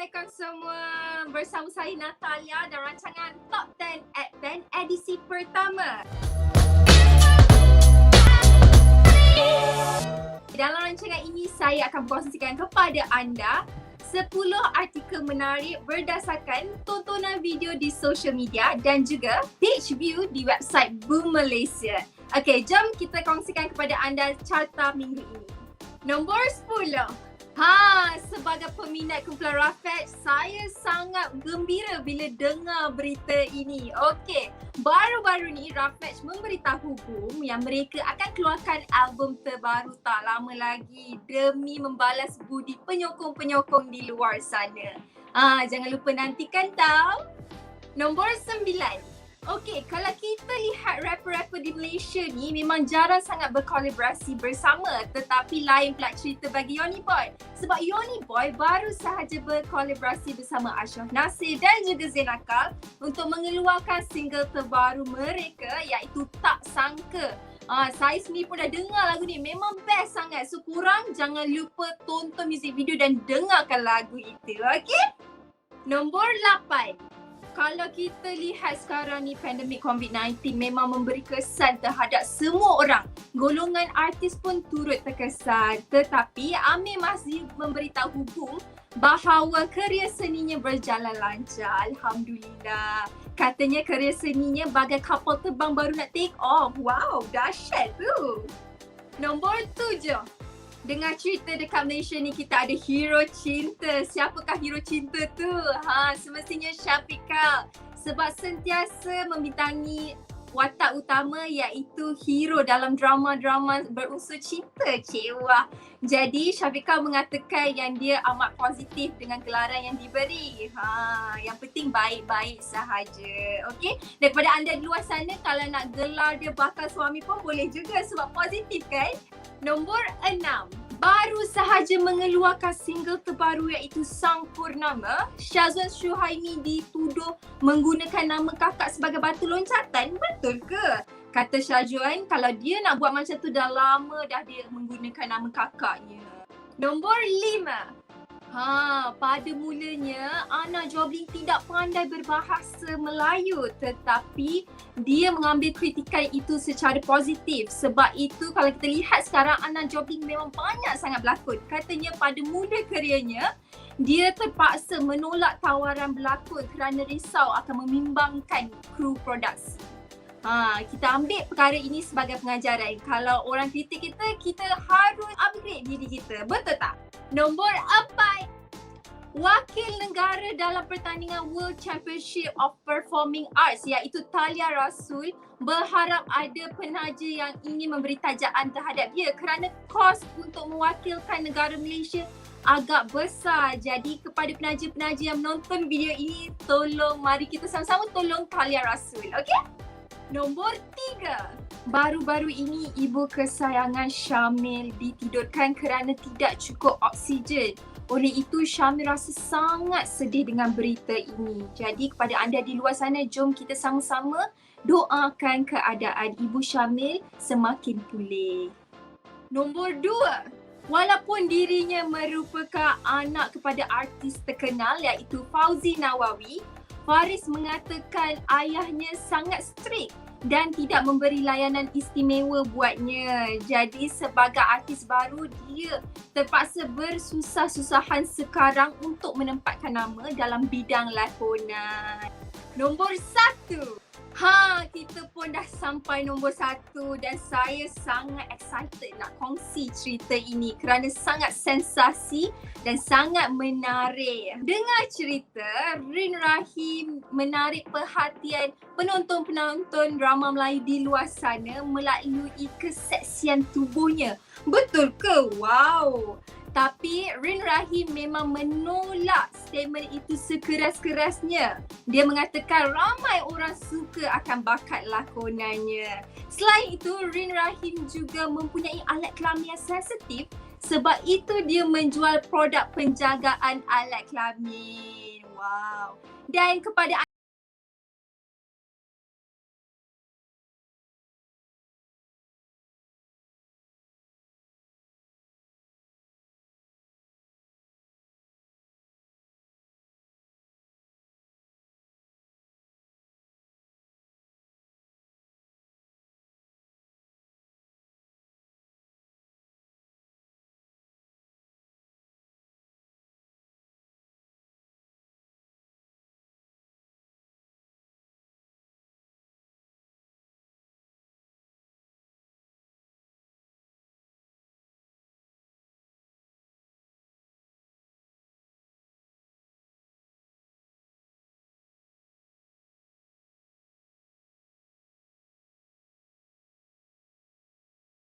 Assalamualaikum semua. Bersama saya Natalia dan rancangan Top 10 at 10 edisi pertama. Dalam rancangan ini saya akan kongsikan kepada anda 10 artikel menarik berdasarkan tontonan video di social media dan juga page view di website Boom Malaysia. Okey, jom kita kongsikan kepada anda carta minggu ini. Nombor 10. Sebagai peminat kumpulan Rafetch, saya sangat gembira bila dengar berita ini. Okey, baru-baru ni Rafetch memberitahu Boom yang mereka akan keluarkan album terbaru tak lama lagi demi membalas budi penyokong-penyokong di luar sana. Jangan lupa nantikan tau. Nombor 9. Okey, kalau kita lihat rapper-rapper di Malaysia ni memang jarang sangat berkolaborasi bersama, tetapi lain pula cerita bagi Yoni Boy. Sebab Yoni Boy baru sahaja berkolaborasi bersama Ashraf Nasir dan juga Zain Akal untuk mengeluarkan single terbaru mereka iaitu Tak Sangka. Saya sendiri pun dah dengar lagu ni, memang best sangat. So korang jangan lupa tonton music video dan dengarkan lagu itu, okey? Nombor 8. Kalau kita lihat sekarang ni pandemik COVID-19 memang memberi kesan terhadap semua orang. Golongan artis pun turut terkesan. Tetapi Amir masih memberitahu Boom bahawa kerjaya seninya berjalan lancar. Alhamdulillah. Katanya kerjaya seninya bagai kapal terbang baru nak take off. Wow, dahsyat tu. Nombor 7. Dengar cerita dekat Malaysia ni kita ada hero cinta. Siapakah hero cinta tu? Semestinya Syafiqah. Sebab sentiasa membintangi watak utama iaitu hero dalam drama-drama berunsur cinta. Wah. Jadi Syafiqah mengatakan yang dia amat positif dengan gelaran yang diberi. Yang penting baik-baik sahaja. Okey? Daripada anda di luar sana kalau nak gelar dia bakal suami pun boleh juga sebab positif kan? Nombor 6. Baru sahaja mengeluarkan single terbaru iaitu Sang Purnama, Syazwan Syuhaimi dituduh menggunakan nama kakak sebagai batu loncatan. Betul ke? Kata Syazwan kalau dia nak buat macam tu dah lama dah dia menggunakan nama kakaknya. Nombor 5. Pada mulanya Ana Jobling tidak pandai berbahasa Melayu tetapi dia mengambil kritikan itu secara positif. Sebab itu kalau kita lihat sekarang Ana Jobling memang banyak sangat berlakon. Katanya pada mula karyanya dia terpaksa menolak tawaran berlakon kerana risau akan membimbangkan kru produksi. Kita ambil perkara ini sebagai pengajaran. Kalau orang kritik kita, kita harus upgrade diri kita. Betul tak? Nombor 4. Wakil negara dalam pertandingan World Championship of Performing Arts iaitu Talia Rasul berharap ada penaja yang ingin memberi tajaan terhadap dia kerana kos untuk mewakilkan negara Malaysia agak besar. Jadi kepada penaja-penaja yang menonton video ini, tolong mari kita sama-sama tolong Talia Rasul. Okey? Nombor 3. Baru-baru ini ibu kesayangan Syamil ditidurkan kerana tidak cukup oksigen. Oleh itu Syamil rasa sangat sedih dengan berita ini. Jadi kepada anda di luar sana, jom kita sama-sama doakan keadaan ibu Syamil semakin pulih. Nombor 2. Walaupun dirinya merupakan anak kepada artis terkenal iaitu Fauzi Nawawi, Faris mengatakan ayahnya sangat strict dan tidak memberi layanan istimewa buatnya. Jadi sebagai artis baru dia terpaksa bersusah-susahan sekarang untuk menempatkan nama dalam bidang lakonan. Nombor 1. Kita pun dah sampai nombor 1 dan saya sangat excited nak kongsi cerita ini kerana sangat sensasi dan sangat menarik. Dengar cerita, Rin Rahim menarik perhatian penonton-penonton drama Melayu di luar sana melalui keseksian tubuhnya. Betul ke? Wow! Tapi Rin Rahim memang menolak statement itu sekeras-kerasnya. Dia mengatakan ramai orang suka akan bakat lakonannya. Selain itu, Rin Rahim juga mempunyai alat kelamin yang sensitif sebab itu dia menjual produk penjagaan alat kelamin. Wow. Dan kepada